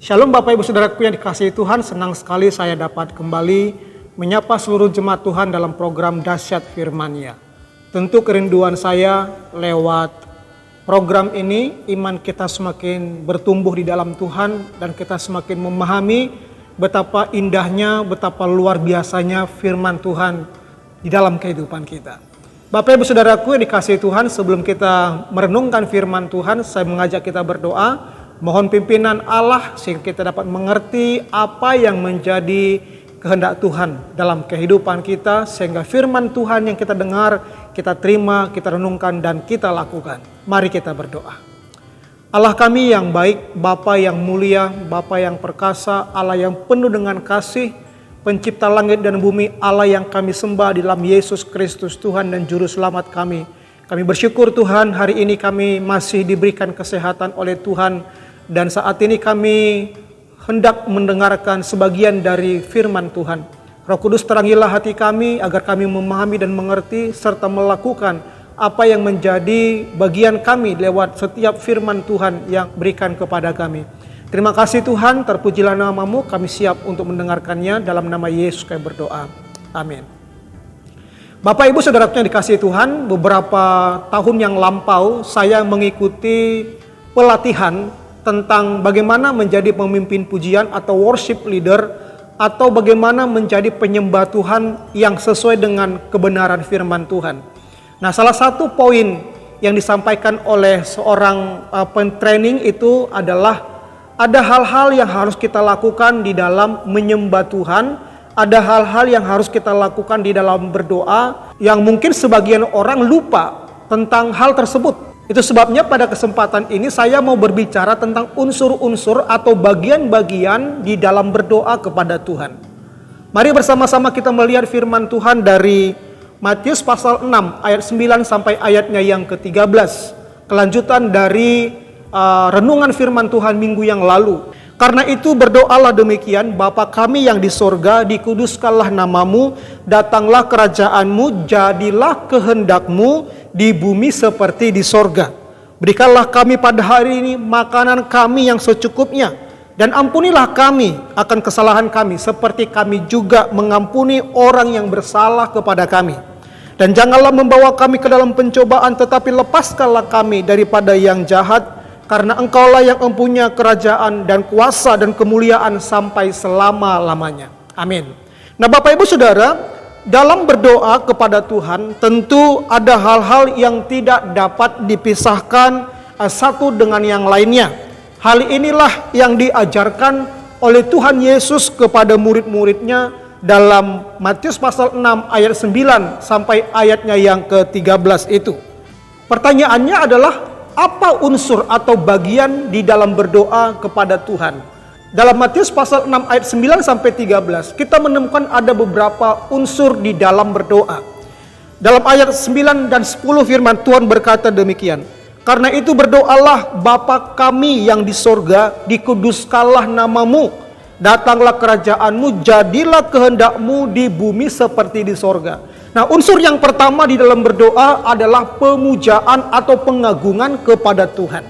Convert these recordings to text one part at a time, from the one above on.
Shalom Bapak Ibu Saudaraku yang dikasihi Tuhan, senang sekali saya dapat kembali menyapa seluruh jemaat Tuhan dalam program Dahsyat Firman-Nya. Tentu kerinduan saya lewat program ini, iman kita semakin bertumbuh di dalam Tuhan dan kita semakin memahami betapa indahnya, betapa luar biasanya firman Tuhan di dalam kehidupan kita. Bapak Ibu Saudaraku yang dikasihi Tuhan, sebelum kita merenungkan firman Tuhan, saya mengajak kita berdoa. Mohon pimpinan Allah sehingga kita dapat mengerti apa yang menjadi kehendak Tuhan dalam kehidupan kita, sehingga firman Tuhan yang kita dengar, kita terima, kita renungkan dan kita lakukan. Mari kita berdoa. Allah kami yang baik, Bapa yang mulia, Bapa yang perkasa, Allah yang penuh dengan kasih, pencipta langit dan bumi, Allah yang kami sembah di dalam Yesus Kristus Tuhan dan Juru Selamat kami. Kami bersyukur Tuhan, hari ini kami masih diberikan kesehatan oleh Tuhan. Dan saat ini kami hendak mendengarkan sebagian dari firman Tuhan. Roh Kudus terangilah hati kami agar kami memahami dan mengerti serta melakukan apa yang menjadi bagian kami lewat setiap firman Tuhan yang berikan kepada kami. Terima kasih Tuhan, terpujilah nama-Mu, kami siap untuk mendengarkannya. Dalam nama Yesus kami berdoa. Amin. Bapak Ibu Saudaraku yang dikasihi Tuhan, beberapa tahun yang lampau saya mengikuti pelatihan tentang bagaimana menjadi pemimpin pujian atau worship leader, atau bagaimana menjadi penyembah Tuhan yang sesuai dengan kebenaran firman Tuhan. Nah, salah satu poin yang disampaikan oleh seorang pentraining itu adalah ada hal-hal yang harus kita lakukan di dalam menyembah Tuhan, ada hal-hal yang harus kita lakukan di dalam berdoa yang mungkin sebagian orang lupa tentang hal tersebut. Itu sebabnya pada kesempatan ini saya mau berbicara tentang unsur-unsur atau bagian-bagian di dalam berdoa kepada Tuhan. Mari bersama-sama kita melihat firman Tuhan dari Matius pasal 6 ayat 9 sampai ayatnya yang ke-13. Kelanjutan dari renungan firman Tuhan minggu yang lalu. Karena itu berdoalah demikian, Bapa kami yang di sorga, dikuduskanlah namamu, datanglah kerajaanmu, jadilah kehendakmu di bumi seperti di sorga. Berikanlah kami pada hari ini makanan kami yang secukupnya, dan ampunilah kami akan kesalahan kami, seperti kami juga mengampuni orang yang bersalah kepada kami. Dan janganlah membawa kami ke dalam pencobaan, tetapi lepaskanlah kami daripada yang jahat, karena Engkaulah yang mempunyai kerajaan dan kuasa dan kemuliaan sampai selama-lamanya. Amin. Nah Bapak Ibu Saudara, dalam berdoa kepada Tuhan tentu ada hal-hal yang tidak dapat dipisahkan satu dengan yang lainnya. Hal inilah yang diajarkan oleh Tuhan Yesus kepada murid-muridnya dalam Matius pasal 6 ayat 9 sampai ayatnya yang ke-13 itu. Pertanyaannya adalah, apa unsur atau bagian di dalam berdoa kepada Tuhan? Dalam Matius pasal 6 ayat 9 sampai 13, kita menemukan ada beberapa unsur di dalam berdoa. Dalam ayat 9 dan 10 firman Tuhan berkata demikian. Karena itu berdoalah, Bapa kami yang di sorga, dikuduskanlah namamu, datanglah kerajaanmu, jadilah kehendakmu di bumi seperti di sorga. Nah, unsur yang pertama di dalam berdoa adalah pemujaan atau pengagungan kepada Tuhan.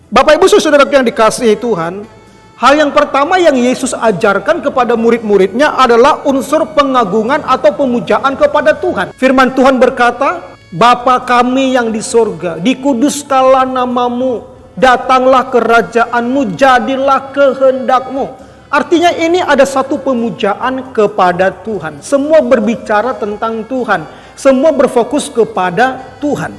Bapak Ibu Saudara yang dikasihi Tuhan, hal yang pertama yang Yesus ajarkan kepada murid-muridnya adalah unsur pengagungan atau pemujaan kepada Tuhan. Firman Tuhan berkata, Bapa kami yang di sorga, dikuduskanlah namamu, datanglah kerajaanmu, jadilah kehendakmu. Artinya ini ada satu pemujaan kepada Tuhan. Semua berbicara tentang Tuhan. Semua berfokus kepada Tuhan.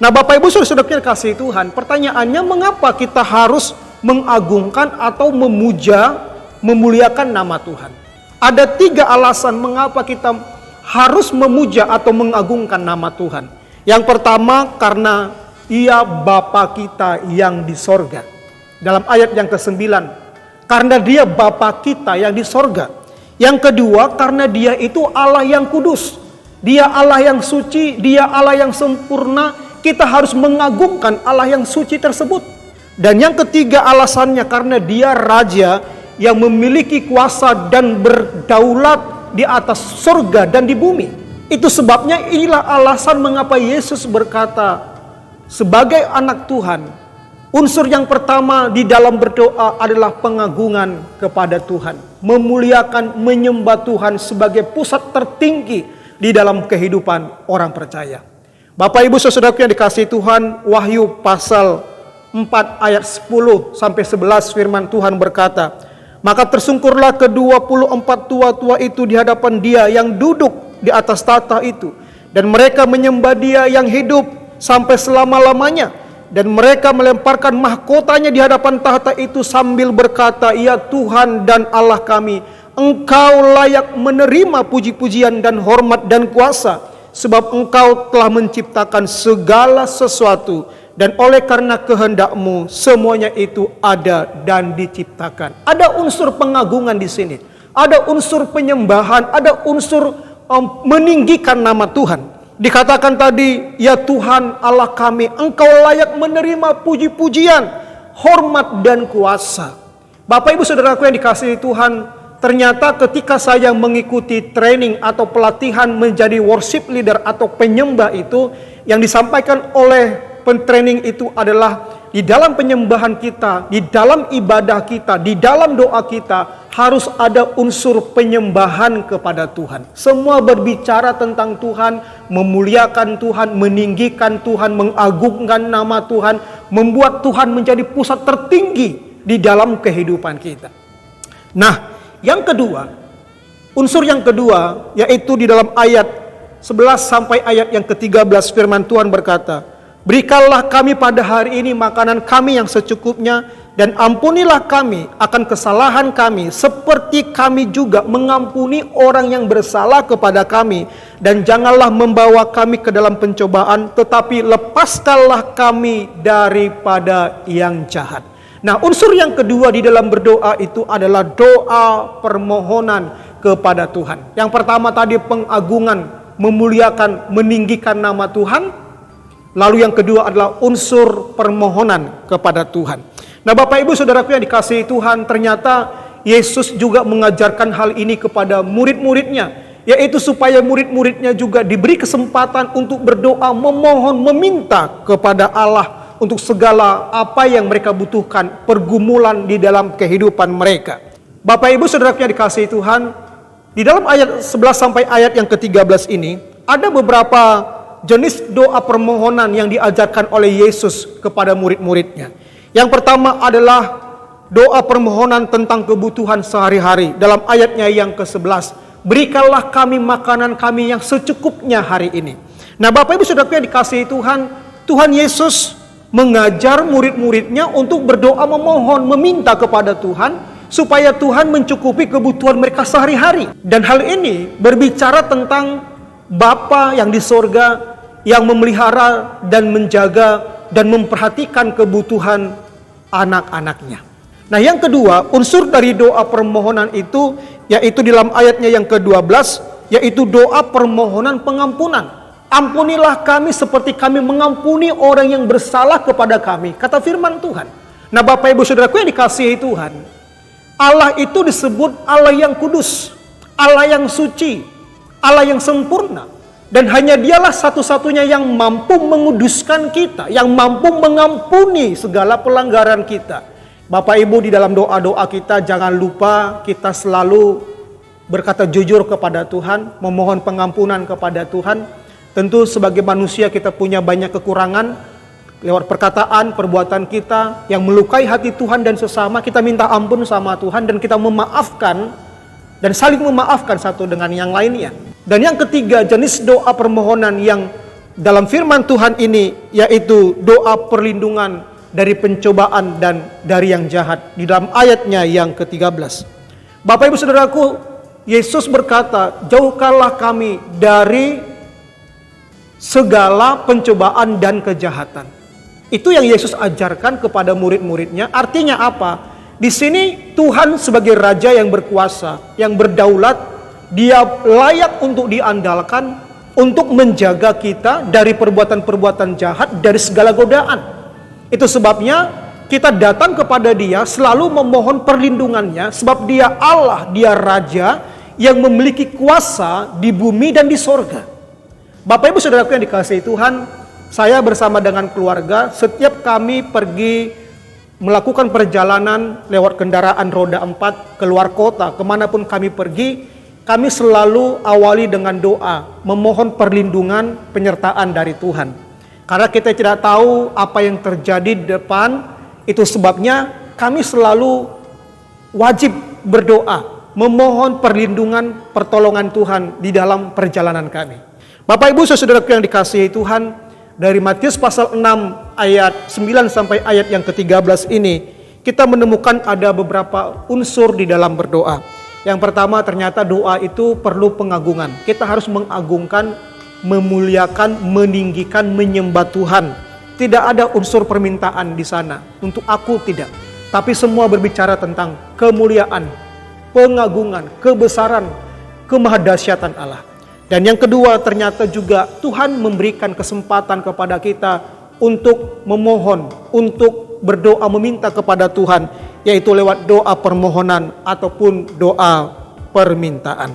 Nah Bapak Ibu Saudara yang kasih Tuhan, pertanyaannya mengapa kita harus mengagungkan atau memuja, memuliakan nama Tuhan? Ada 3 alasan mengapa kita harus memuja atau mengagungkan nama Tuhan. Yang pertama, karena Ia Bapa kita yang di sorga. Dalam ayat yang ke-9, karena Dia Bapa kita yang di sorga. Yang kedua, karena Dia itu Allah yang kudus. Dia Allah yang suci, Dia Allah yang sempurna. Kita harus mengagungkan Allah yang suci tersebut. Dan yang ketiga alasannya, karena Dia Raja yang memiliki kuasa dan berdaulat di atas sorga dan di bumi. Itu sebabnya inilah alasan mengapa Yesus berkata, sebagai anak Tuhan, Unsur yang pertama di dalam berdoa adalah pengagungan kepada Tuhan. Memuliakan, menyembah Tuhan sebagai pusat tertinggi di dalam kehidupan orang percaya. Bapak Ibu Saudaraku yang dikasihi Tuhan, Wahyu pasal 4 ayat 10 sampai 11 firman Tuhan berkata, maka tersungkurlah ke-24 tua-tua itu di hadapan Dia yang duduk di atas tahta itu, dan mereka menyembah Dia yang hidup sampai selama-lamanya. Dan mereka melemparkan mahkotanya di hadapan tahta itu sambil berkata, ya Tuhan dan Allah kami, Engkau layak menerima puji-pujian dan hormat dan kuasa, sebab Engkau telah menciptakan segala sesuatu, dan oleh karena kehendak-Mu semuanya itu ada dan diciptakan. Ada unsur pengagungan di sini, ada unsur penyembahan, ada unsur meninggikan nama Tuhan. Dikatakan tadi, ya Tuhan Allah kami, Engkau layak menerima puji-pujian, hormat dan kuasa. Bapak Ibu Saudaraku yang dikasihi Tuhan, ternyata ketika saya mengikuti training atau pelatihan menjadi worship leader atau penyembah itu, yang disampaikan oleh pentraining itu adalah di dalam penyembahan kita, di dalam ibadah kita, di dalam doa kita harus ada unsur penyembahan kepada Tuhan. Semua berbicara tentang Tuhan, memuliakan Tuhan, meninggikan Tuhan, mengagungkan nama Tuhan, membuat Tuhan menjadi pusat tertinggi di dalam kehidupan kita. Nah, yang kedua, unsur yang kedua yaitu di dalam ayat 11 sampai ayat yang ke-13 firman Tuhan berkata, berikanlah kami pada hari ini makanan kami yang secukupnya, dan ampunilah kami akan kesalahan kami, seperti kami juga mengampuni orang yang bersalah kepada kami. Dan janganlah membawa kami ke dalam pencobaan, tetapi lepaskanlah kami daripada yang jahat. Nah, unsur yang kedua di dalam berdoa itu adalah doa permohonan kepada Tuhan. Yang pertama tadi pengagungan, memuliakan, meninggikan nama Tuhan. Lalu yang kedua adalah unsur permohonan kepada Tuhan. Nah, Bapak Ibu Saudaraku yang dikasihi Tuhan, ternyata Yesus juga mengajarkan hal ini kepada murid-muridnya, yaitu supaya murid-muridnya juga diberi kesempatan untuk berdoa, memohon, meminta kepada Allah untuk segala apa yang mereka butuhkan, pergumulan di dalam kehidupan mereka. Bapak Ibu Saudaraku yang dikasihi Tuhan, di dalam ayat 11 sampai ayat yang ke-13 ini ada beberapa jenis doa permohonan yang diajarkan oleh Yesus kepada murid-muridnya. Yang pertama adalah doa permohonan tentang kebutuhan sehari-hari. Dalam ayatnya yang ke-11, berikanlah kami makanan kami yang secukupnya hari ini. Nah, Bapak Ibu Saudaraku yang dikasihi Tuhan, Tuhan Yesus mengajar murid-muridnya untuk berdoa, memohon, meminta kepada Tuhan supaya Tuhan mencukupi kebutuhan mereka sehari-hari. Dan hal ini berbicara tentang Bapa yang di sorga yang memelihara dan menjaga dan memperhatikan kebutuhan anak-anaknya. Nah, yang kedua, unsur dari doa permohonan itu yaitu di dalam ayatnya yang ke-12, yaitu doa permohonan pengampunan. Ampunilah kami seperti kami mengampuni orang yang bersalah kepada kami, kata firman Tuhan. Nah, Bapak Ibu Saudaraku yang dikasihi Tuhan, Allah itu disebut Allah yang kudus, Allah yang suci, Allah yang sempurna. Dan hanya Dialah satu-satunya yang mampu menguduskan kita, yang mampu mengampuni segala pelanggaran kita. Bapak Ibu, di dalam doa-doa kita jangan lupa kita selalu berkata jujur kepada Tuhan, memohon pengampunan kepada Tuhan. Tentu sebagai manusia kita punya banyak kekurangan lewat perkataan, perbuatan kita yang melukai hati Tuhan dan sesama. Kita minta ampun sama Tuhan dan kita memaafkan dan saling memaafkan satu dengan yang lainnya. Dan yang ketiga, jenis doa permohonan yang dalam firman Tuhan ini yaitu doa perlindungan dari pencobaan dan dari yang jahat. Di dalam ayatnya yang ke-13. Bapak Ibu Saudaraku, Yesus berkata, jauhkanlah kami dari segala pencobaan dan kejahatan. Itu yang Yesus ajarkan kepada murid-muridnya. Artinya apa? Di sini Tuhan sebagai Raja yang berkuasa, yang berdaulat, Dia layak untuk diandalkan untuk menjaga kita dari perbuatan-perbuatan jahat, dari segala godaan. Itu sebabnya kita datang kepada Dia selalu memohon perlindungannya, sebab Dia Allah, Dia Raja yang memiliki kuasa di bumi dan di sorga. Bapak Ibu Saudaraku yang dikasihi Tuhan, Saya bersama dengan keluarga, setiap kami pergi melakukan perjalanan lewat kendaraan roda 4 keluar kota, kemanapun kami pergi, kami selalu awali dengan doa, memohon perlindungan, penyertaan dari Tuhan. Karena kita tidak tahu apa yang terjadi di depan, itu sebabnya kami selalu wajib berdoa, memohon perlindungan, pertolongan Tuhan di dalam perjalanan kami. Bapak Ibu saudaraku yang dikasihi Tuhan, dari Matius pasal 6 ayat 9 sampai ayat yang ke-13 ini, kita menemukan ada beberapa unsur di dalam berdoa. Yang pertama, ternyata doa itu perlu pengagungan. Kita harus mengagungkan, memuliakan, meninggikan, menyembah Tuhan. Tidak ada unsur permintaan di sana. Untuk aku tidak. Tapi semua berbicara tentang kemuliaan, pengagungan, kebesaran, kemahadahsyatan Allah. Dan yang kedua, ternyata juga Tuhan memberikan kesempatan kepada kita untuk memohon, untuk berdoa meminta kepada Tuhan, yaitu lewat doa permohonan ataupun doa permintaan.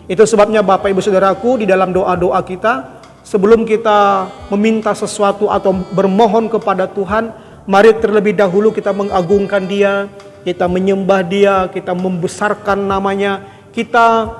Itu sebabnya Bapak Ibu Saudaraku, di dalam doa-doa kita, sebelum kita meminta sesuatu atau bermohon kepada Tuhan, mari terlebih dahulu kita mengagungkan Dia, kita menyembah Dia, kita membesarkan namanya, kita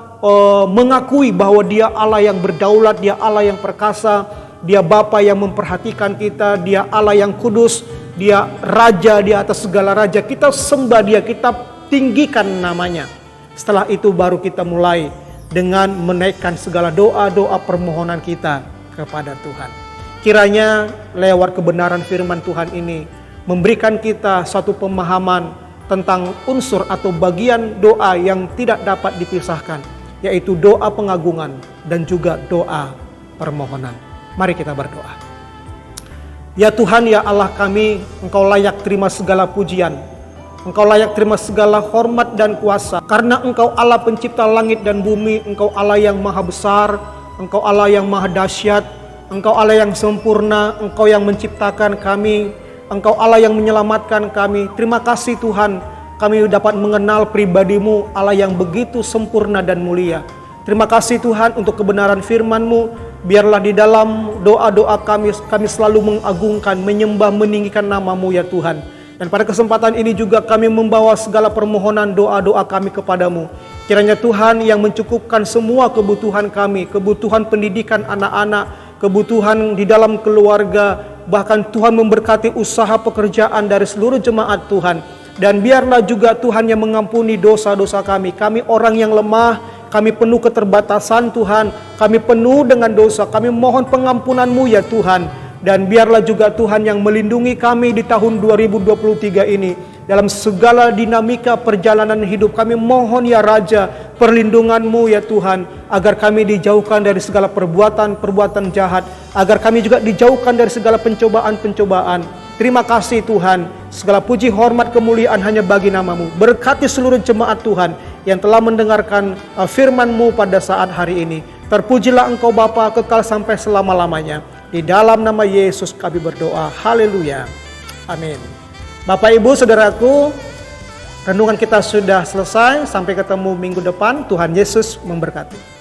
mengakui bahwa Dia Allah yang berdaulat, Dia Allah yang perkasa, Dia Bapa yang memperhatikan kita, Dia Allah yang kudus, Dia Raja di atas segala raja. Kita sembah Dia, kita tinggikan namanya. Setelah itu baru kita mulai dengan menaikkan segala doa-doa permohonan kita kepada Tuhan. Kiranya lewat kebenaran firman Tuhan ini memberikan kita suatu pemahaman tentang unsur atau bagian doa yang tidak dapat dipisahkan, yaitu doa pengagungan dan juga doa permohonan. Mari kita berdoa. Ya Tuhan, ya Allah kami, Engkau layak terima segala pujian, Engkau layak terima segala hormat dan kuasa, karena Engkau Allah pencipta langit dan bumi, Engkau Allah yang maha besar, Engkau Allah yang maha dahsyat, Engkau Allah yang sempurna, Engkau yang menciptakan kami, Engkau Allah yang menyelamatkan kami. Terima kasih Tuhan, kami dapat mengenal pribadi-Mu, Allah yang begitu sempurna dan mulia. Terima kasih Tuhan untuk kebenaran firman-Mu. Biarlah di dalam doa-doa kami selalu mengagungkan, menyembah, meninggikan nama-Mu ya Tuhan. Dan pada kesempatan ini juga kami membawa segala permohonan doa-doa kami kepadamu. Kiranya Tuhan yang mencukupkan semua kebutuhan kami, kebutuhan pendidikan anak-anak, kebutuhan di dalam keluarga, bahkan Tuhan memberkati usaha pekerjaan dari seluruh jemaat Tuhan. Dan biarlah juga Tuhan yang mengampuni dosa-dosa kami. Kami orang yang lemah, kami penuh keterbatasan Tuhan, kami penuh dengan dosa, kami mohon pengampunan-Mu ya Tuhan. Dan biarlah juga Tuhan yang melindungi kami di tahun 2023 ini. Dalam segala dinamika perjalanan hidup kami mohon ya Raja, perlindungan-Mu ya Tuhan. Agar kami dijauhkan dari segala perbuatan-perbuatan jahat. Agar kami juga dijauhkan dari segala pencobaan-pencobaan. Terima kasih Tuhan, segala puji hormat kemuliaan hanya bagi nama-Mu. Berkati seluruh jemaat Tuhan yang telah mendengarkan firman-Mu pada saat hari ini. Terpujilah Engkau Bapa kekal sampai selama-lamanya. Di dalam nama Yesus kami berdoa. Haleluya. Amin. Bapak Ibu Saudaraku, renungan kita sudah selesai. Sampai ketemu minggu depan. Tuhan Yesus memberkati.